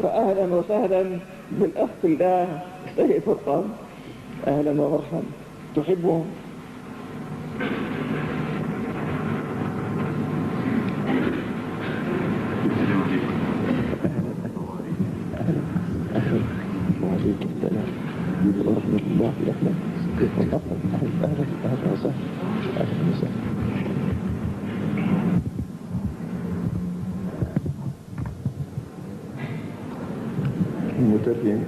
فأهلا وسهلا بالأخ الله السيد فرقان، أهلا ومرحبا. تحبهم؟ وعليكم السلام ورحمة الله وبركاته. أهلا وسهلا. أهلا وسهلا. المترجم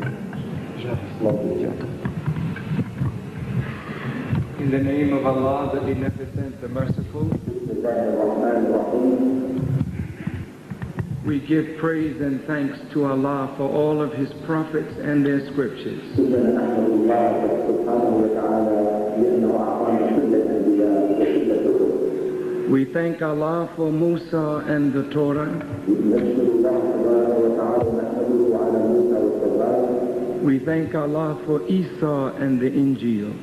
In the name of Allah, the Beneficent, the Merciful, we give praise and thanks to Allah for all of His prophets and their scriptures. We thank Allah for Musa and the Torah. We thank Allah for Isa and the Injil.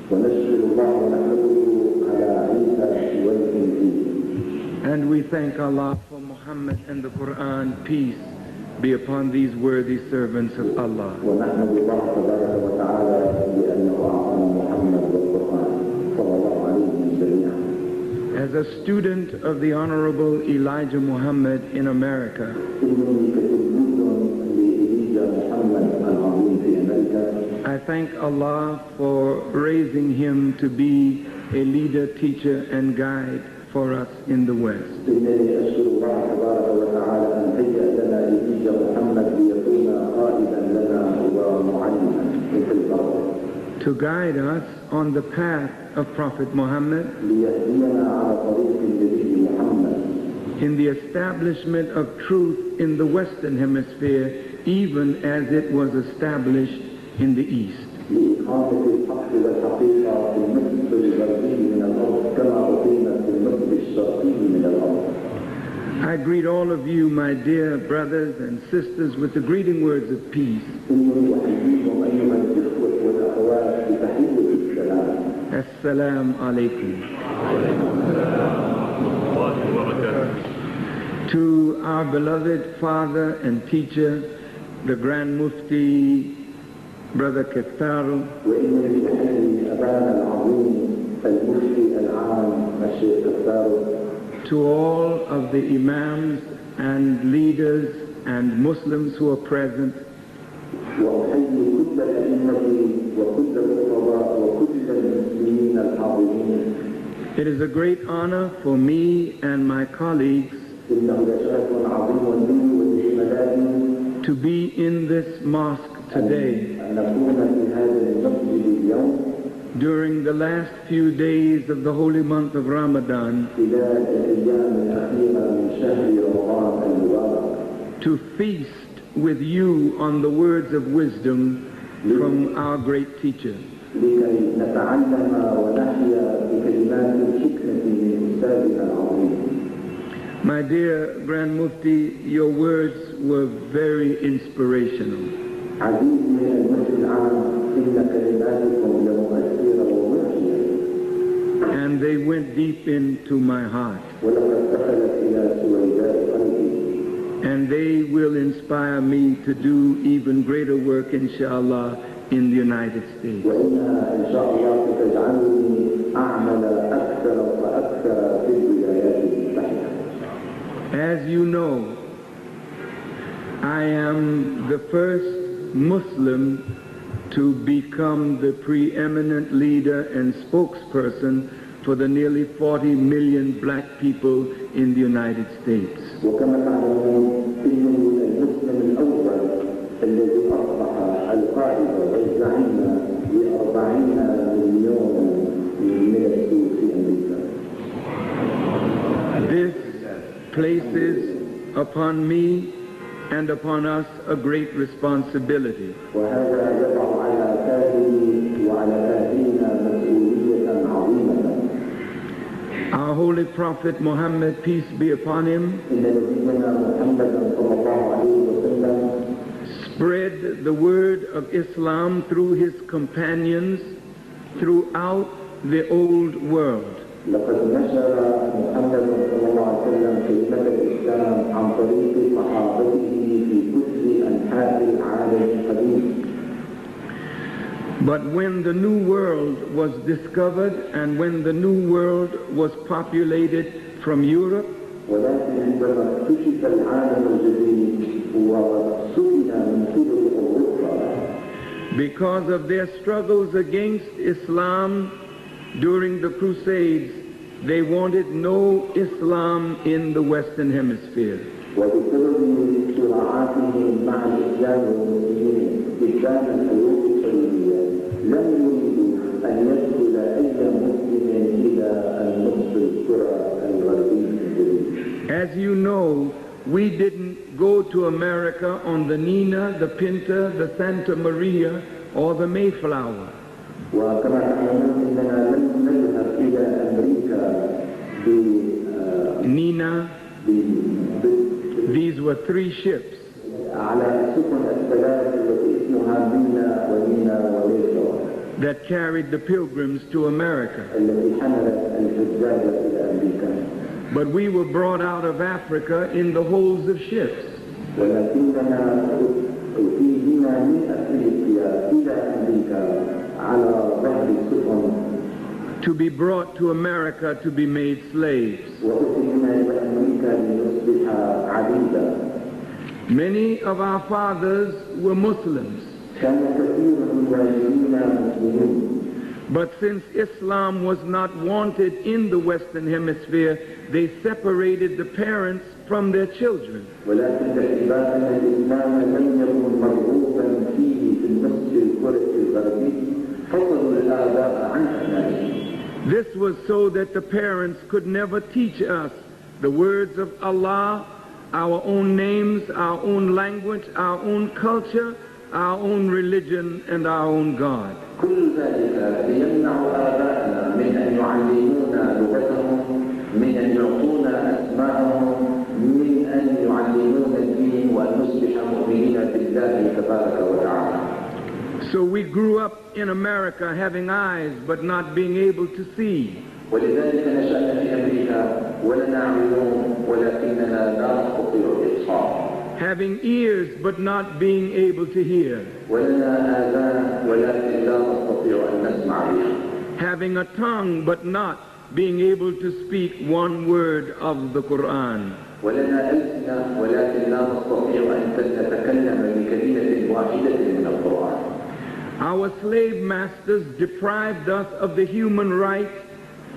And we thank Allah for Muhammad and the Quran. Peace be upon these worthy servants of Allah. As a student of the Honorable Elijah Muhammad in America, I thank Allah for raising him to be a leader, teacher, and guide for us in the West. To guide us on the path of Prophet Muhammad in the establishment of truth in the Western Hemisphere, even as it was established in the East. I greet all of you, my dear brothers and sisters, with the greeting words of peace. Assalamu alaikum. To our beloved father and teacher, the Grand Mufti, Brother Kفتارو, to all of the imams and leaders and Muslims who are present, it is a great honor for me and my colleagues to be in this mosque today during the last few days of the holy month of Ramadan, to feast with you on the words of wisdom from our great teacher. My dear Grand Mufti, your words were very inspirational. And they went deep into my heart. And they will inspire me to do even greater work, inshallah, in the United States. As you know, I am the first Muslim to become the preeminent leader and spokesperson for the nearly 40 million black people in the United States. This places upon me and upon us a great responsibility. Our Holy Prophet Muhammad, peace be upon him, spread the word of Islam through his companions throughout the old world. But when the New World was discovered and when the New World was populated from Europe, ولكن عندما اكتشف العالم الجديد وسكن من قبل أوروبا, because of their struggles against Islam during the Crusades, they wanted no Islam in the Western Hemisphere. وبسبب صراعاتهم مع الإسلام والمسلمين قدام الحروب الصليبية لم يريدوا أن يدخل أي مسلم إلى النصف الكرة الغربي الجديد. As you know, we didn't go to America on the Nina, the Pinta, the Santa Maria, or the Mayflower. وكما تعلمون أننا لم نذهب إلى أمريكا Nina, these were 3 ships. على السفن الثلاث التي اسمها مينا ومينا وليسو that carried the pilgrims to America. التي حملت الحجاج إلى أمريكا. But we were brought out of Africa in the holds of ships. ولكننا أتينا من أفريقيا إلى أمريكا على ظهر السفن. To be brought to America to be made slaves. وأتينا إلى أمريكا لنصبح عبيدا. Many of our fathers were Muslims. كان كثير من والدينا مسلمين. But since Islam was not wanted in the Western Hemisphere, they separated the parents from their children. ولكن باعتبار أن الإسلام لم يكن مرغوبا فيه في النصف الكرة الغربي فصلوا الآباء عن أبنائهم. This was so that the parents could never teach us the words of Allah, our own names, our own language, our own culture, our own religion, and our own God. كل ذلك ليمنع آباءنا من أن يعلمونا لغتهم، من أن يعطونا أسماءهم، من أن يعلمونا الدين وأن نصبح مؤمنين بالله تبارك وتعالى. So we grew up in America having eyes but not being able to see. ولذلك نشأنا في أمريكا ولنا عيون ولكننا لا نستطيع الإبصار. Having ears but not being able to hear. ولنا آذان ولكن لا نستطيع أن نسمع بها. Having a tongue but not being able to speak one word of the Quran. ولنا ألسنة ولكن لا نستطيع أن نتكلم بكلمة واحدة من القرآن. Our slave masters deprived us of the human right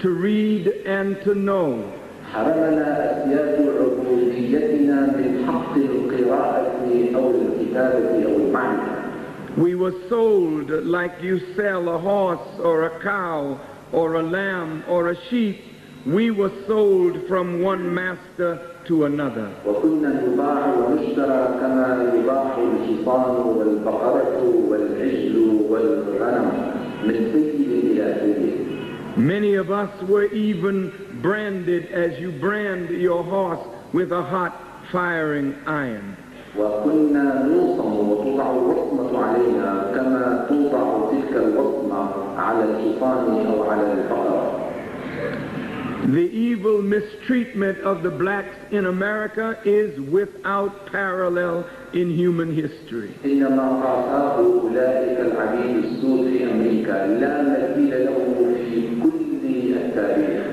to read and to know. حرمنا أسياد عبوديتنا من حق القراءة أو الكتابة أو المعرفة. We were sold like you sell a horse or a cow or a lamb or a sheep. We were sold from one master to another. وكنا نباع ونشترى كما يباع الحصان والبقرة والعجل والغنم من سيد إلى سيد. Many of us were even branded as you brand your horse with a hot firing iron. وكنا نوصم وتوضع الوصمة علينا كما توضع تلك الوصمة على الحصان أو على البقرة. The evil mistreatment of the blacks in America is without parallel in human history. إنما قاساه أولئك العبيد السود في أمريكا لا مثيل له في كل التاريخ.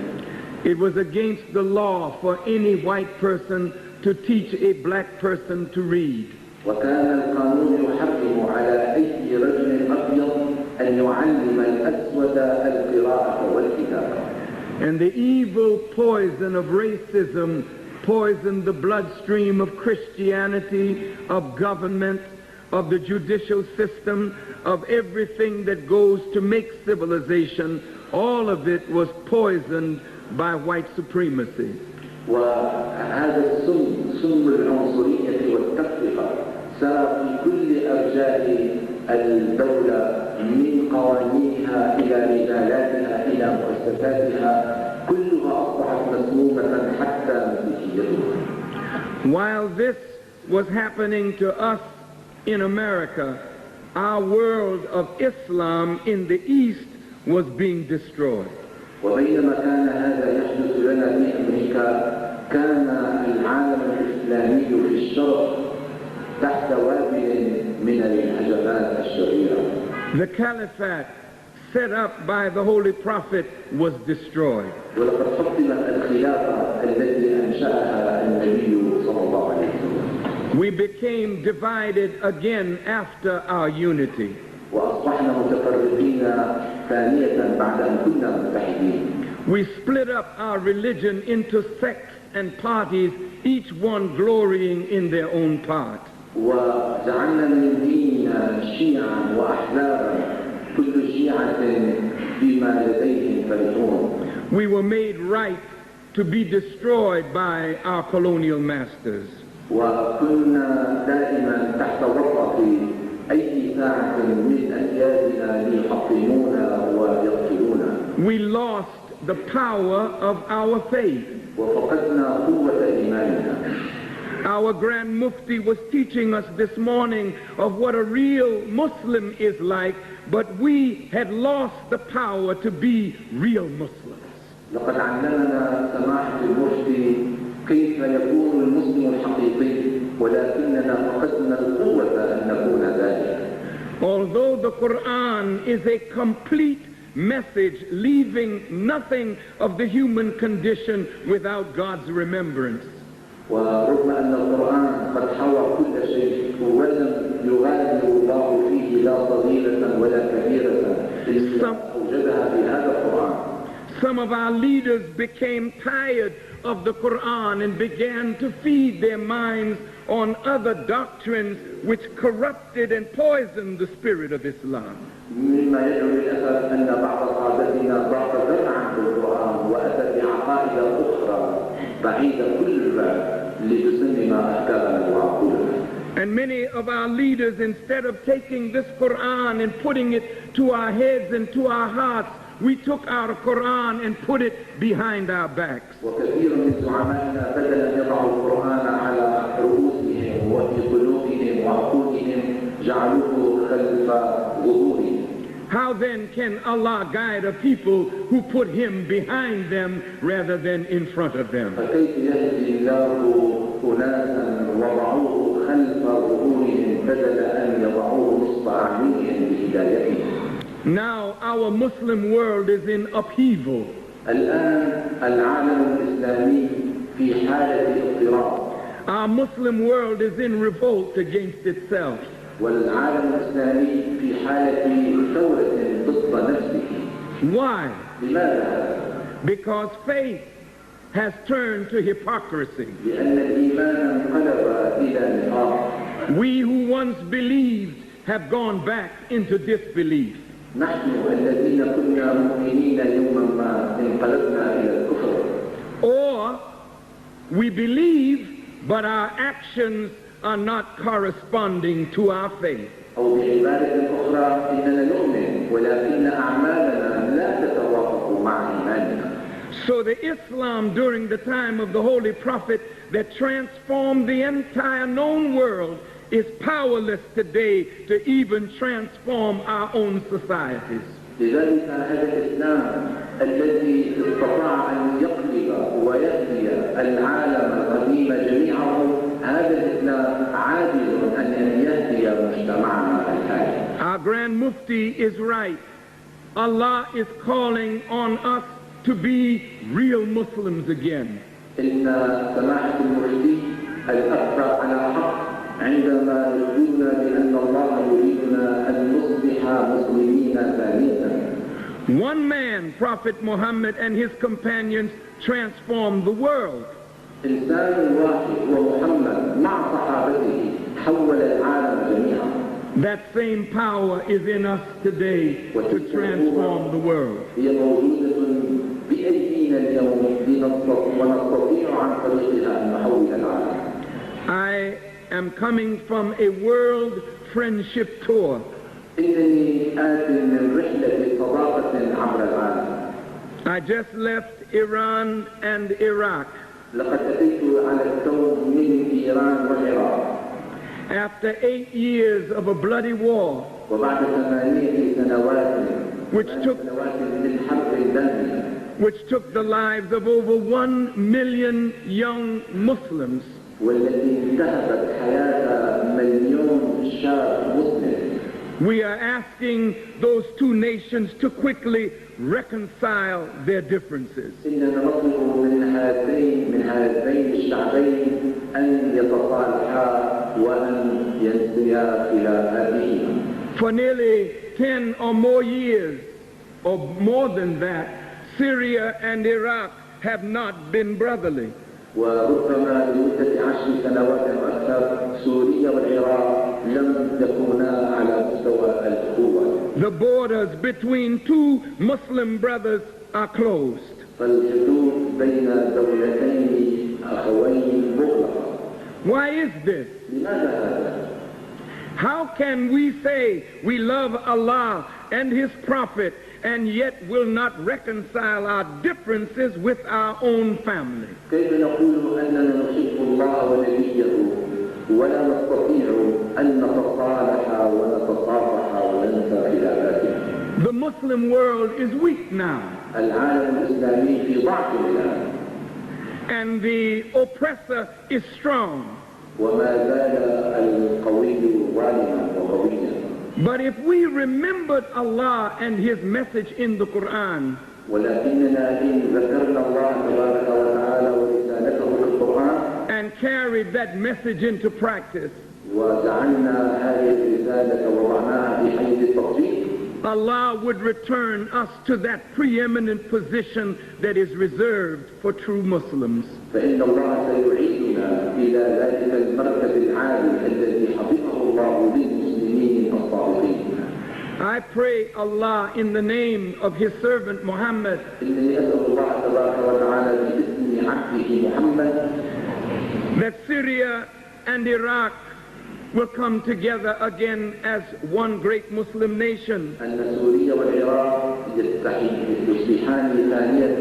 It was against the law for any white person to teach a black person to read. وكان القانون يحرم على أي رجل أبيض أن يعلم الأسود القراءة والكتابة. And the evil poison of racism poisoned the bloodstream of Christianity, of government, of the judicial system, of everything that goes to make civilization. All of it was poisoned by white supremacy. وهذا سم العنصرية والتفرقة سار في كل أرجاء الدولة من قوانينها إلى رجالاتها إلى مؤسساتها كلها أصبحت مسمومة حتى مسيحيتها. While this was happening to us in America, our world of Islam in the East was being destroyed. وبينما كان هذا يحدث لنا في أمريكا كان العالم الإسلامي في الشرق تحت وابل من الهجمات الشريرة. The caliphate set up by the Holy Prophet was destroyed. ولقد حطمت الخلافة التي أنشأها النبي صلى الله عليه وسلم. We became divided again after our unity. وأصبحنا متفرقين ثانية بعد أن كنا متحدين. We split up our religion into sects and parties, each one glorying in their own part. وجعلنا من ديننا شيعا وأحزابا كل شيعة بما لديهم فرحون. We were made right to be destroyed by our colonial masters. وكنا دائما تحت وطأة أي ساعة من أسيادنا ليحطمونا ويقتلونا. We lost the power of our faith. وفقدنا قوة إيماننا. Our Grand Mufti was teaching us this morning of what a real Muslim is like, but we had lost the power to be real Muslims. لقد علمنا سماحة المفتي كيف يكون المسلم الحقيقي ولكننا فقدنا القوة أن نكون ذلك. Although the Quran is a complete message leaving nothing of the human condition without God's remembrance. ورغم أن القرآن قد حوى كل شيء ولم يغادر الله فيه لا صغيرة ولا كبيرة إلا أوجدها في هذا القرآن. Some of our leaders became tired of the Quran and began to feed their minds on other doctrines which corrupted and poisoned the spirit of Islam. مما يدعو للأسف أن بعض قادتنا ضاق ذرعا بالقرآن وأتى بعقائد أخرى بعيدة كل البعد لتسلم أفكارنا وعقولنا. And many of our leaders, instead of taking this Quran and putting it to our heads and to our hearts, we took our Quran and put it behind our backs. وكثير من زعمائنا بدل أن يضعوا القرآن على رؤوسهم وفي قلوبهم وعقولهم جعلوه خلف ظهورهم. How then can Allah guide a people who put him behind them rather than in front of them? فكيف يهدي الله أناسا وضعوه خلف ظهورهم بدل أن يضعوه نصب أعينهم بهدايتهم. Now our Muslim world is in upheaval. الآن العالم الإسلامي في حالة اضطراب. Our Muslim world is in revolt against itself. والعالم الإسلامي في حالة ثورة ضد نفسه. Why? لماذا؟ Because faith has turned to hypocrisy. لأن الإيمان انقلب إلى نفاق. We who once believed have gone back into disbelief. نحن الذين كنا مؤمنين يوما ما انقلبنا إلى الكفر. Or we believe but our actions are not corresponding to our faith. أو بعبارة أخرى إننا نؤمن ولكن أعمالنا لا تتوافق مع إيماننا. So the Islam during the time of the Holy Prophet that transformed the entire known world is powerless today to even transform our own societies. لذلك هذا الإسلام الذي استطاع أن يقلب ويهدي العالم القديم جميعه هذا الإسلام عاجز أن يهدي مجتمعنا الحالي. Our Grand Mufti is right. Allah is calling on us to be real Muslims again. إن سماحة المفتي الأكثر على حق عندما يخبرنا بأن الله يريدنا أن نصبح مسلمين ثانية. One man, Prophet Muhammad and his companions transformed the world. إنسان واحد ومحمد مع صحابته حول العالم جميعا. That same power is in us today to transform the world. هي موجودة بأيدينا اليوم ونستطيع عن طريقها أن نحول العالم. I am coming from a world friendship tour. إنني آت من رحلة صداقة عبر العالم. I just left Iran and Iraq. لقد أتيت على التو من إيران والعراق. After 8 years of a bloody war, وبعد 8 سنوات which took the lives of over 1 million young Muslims, والتي انتهكت حياة مليون شاب مسلم. We are asking those two nations to quickly reconcile their differences. إننا نطلب من هذين الشعبين أن يتصالحا وأن ينتهيا خلافاتهما. For nearly 10 or more years, or more than that, Syria and Iraq have not been brotherly. وربما لمدة 10 سنوات أكثر سوريا والعراق لم يكونا على مستوى الأخوة. The borders between two Muslim brothers are closed. فالحدود بين دولتين أخوين مغلقة. Why is this? لماذا هذا؟ How can we say we love Allah and His Prophet and yet will not reconcile our differences with our own family? كيف نقول أننا نحب الله ونبيه ولا نستطيع أن نتصالح ونتصافح وننسى خلافاتنا؟ The Muslim world is weak now, العالم الإسلامي في ضعف الآن. and the oppressor is strong. وما زال القوي ظالما وقويا. But if we remembered Allah and His message in the Quran, ولكننا إن ذكرنا الله تبارك وتعالى ورسالته في القرآن and carried that message into practice, وجعلنا هذه الرسالة وضعناها في حيز التطبيق, Allah would return us to that preeminent position that is reserved for true Muslims. فإن الله سيعيدنا إلى ذلك المركز العالي الذي حفظه الله للمسلمين الصادقين. I pray Allah in the name of His servant Muhammad إنني أسأل الله تبارك وتعالى باسم عبده محمد that Syria and Iraq will come together again as one great Muslim nation. أن سوريا والعراق يصبحان ثانية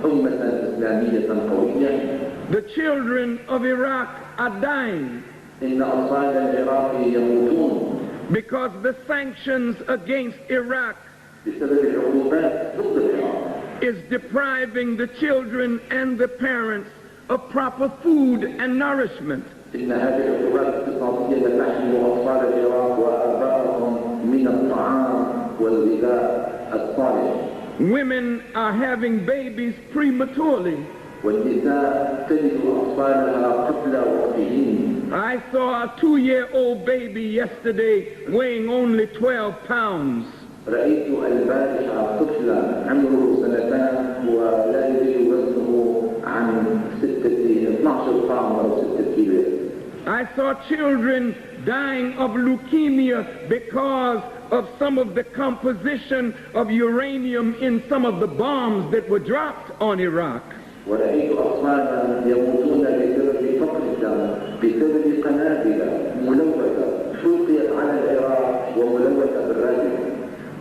أمة إسلامية قوية. The children of Iraq are dying إن أطفال العراق يموتون because the sanctions against Iraq بسبب العقوبات ضد العراق is depriving the children and the parents of proper food and nourishment. إن هذه العقوبات الاقتصادية تحمي أطفال العراق وآبائهم من الطعام والغذاء الصالح. Women are having babies prematurely. والنساء تلد أطفالها قبل وقتهن. I saw a 2-year-old baby yesterday weighing only 12 pounds. رأيت البارحة طفلا عمره 2 سنين ولا يزيد وزنه عن 12 باوند أو 6 كيلو. I saw children dying of leukemia because of some of the composition of uranium in some of the bombs that were dropped on Iraq. ورأيت أطفالا يموتون بسبب فقر الدم بسبب قنابل ملوثة سُقيت على العراق وملوثة بالراديوم.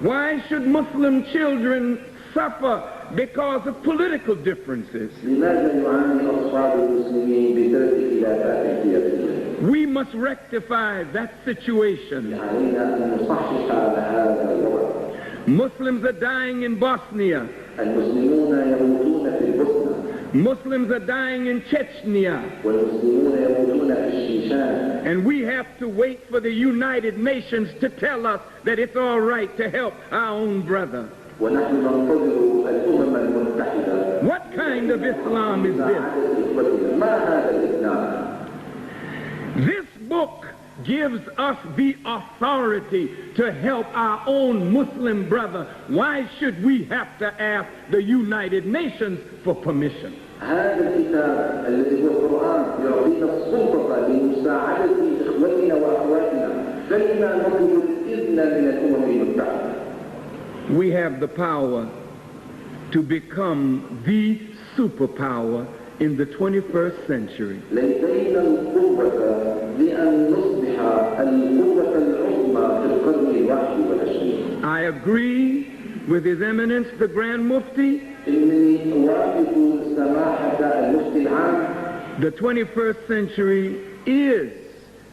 Why should Muslim children suffer because of political differences? لماذا يعاني أطفال المسلمين بسبب خلافات سياسية؟ We must rectify that situation. علينا أن نصحح هذا الوضع. Muslims are dying in Bosnia. المسلمون يموتون في البوسنة. Muslims are dying in Chechnya. والمسلمون يموتون في الشيشان. And we have to wait for the United Nations to tell us that it's all right to help our own brother. ونحن ننتظر الأمم المتحدة. What kind of Islam is this? ما هذا الإسلام؟ This book gives us the authority to help our own Muslim brother. Why should we have to ask the United Nations for permission? هذا الكتاب الذي هو القرآن يعطينا السلطة لمساعدة إخوتنا وأخواتنا. فلما نطلب الإذن من الأمم المتحدة؟ We have the power to become the superpower in the 21st century. لدينا القوة لأن نصبح القوة العظمى في القرن 21. I agree with His Eminence the Grand Mufti. إنني أوافق سماحة المفتي العام. The 21st century is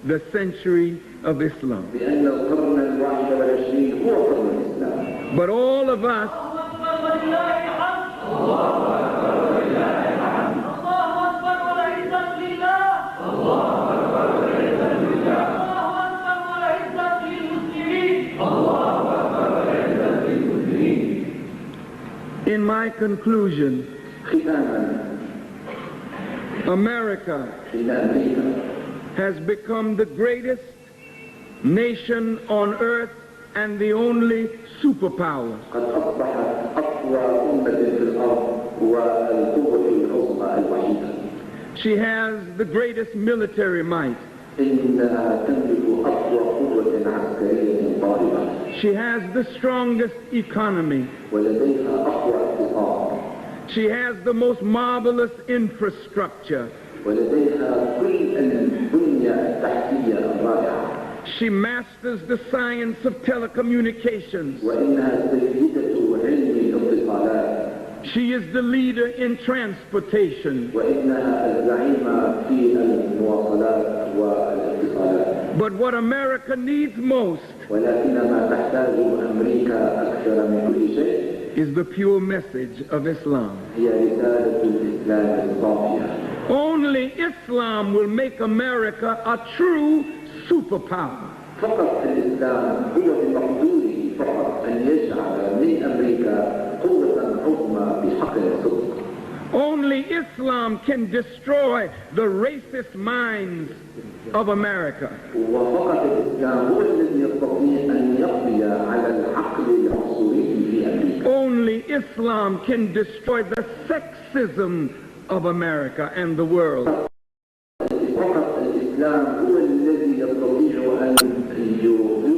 the century of Islam. بأن القرن 21 هو قرن الإسلام. But all of us my conclusion, ختاما America إن أمريكا has become the greatest nation on earth and the only superpower. قد أصبحت أقوى أمة في الأرض والقوة العظمى الوحيدة. She has the greatest military might. إنها تملك أقوى قوة عسكرية ضاربة. She has the strongest economy. ولديها أقوى اقتصاد. She has the most marvelous infrastructure. ولديها كل البنية التحتية الرائعة. She masters the science of telecommunications. وإنها سيدة علم الاتصالات. She is the leader in transportation. وإنها الزعيمة في المواصلات والاتصالات. But what America needs most ولكن ما تحتاجه أمريكا أكثر من كل شيء is the pure message of Islam. هي رسالة الإسلام الصافية. Only Islam will make America a true superpower. فقط الإسلام هو بمقدوره فقط أن يجعل من أمريكا قوة عظمى بحق الصدق. Only Islam can destroy the racist minds of America. وفقط الإسلام هو الذي يستطيع أن يقضي على العقل العنصري في أمريكا. Only Islam can destroy the sexism of America and the world. فقط الإسلام هو الذي يستطيع أن يصلح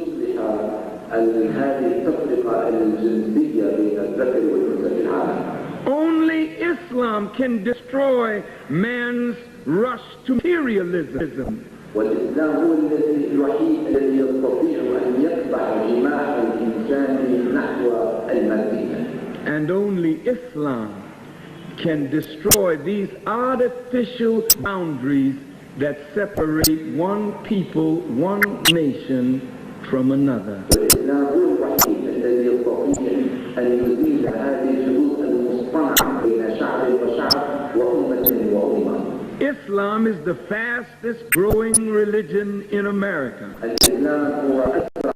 هذه التفرقة الجنسية بين الذكر والأنثى في العالم. Only Islam can destroy man's rush to materialism. والإسلام هو الوحيد الذي يستطيع أن يتبع جماح الإنسان نحو المادية. And only Islam can destroy these artificial boundaries that separate one people, one nation from another. والإسلام هو الوحيد الذي يستطيع أن يزيل هذه الحدود المصطنعة بين شعب وشعب وأمة وأمة. Islam is the fastest growing religion in America. الإسلام هو أسرع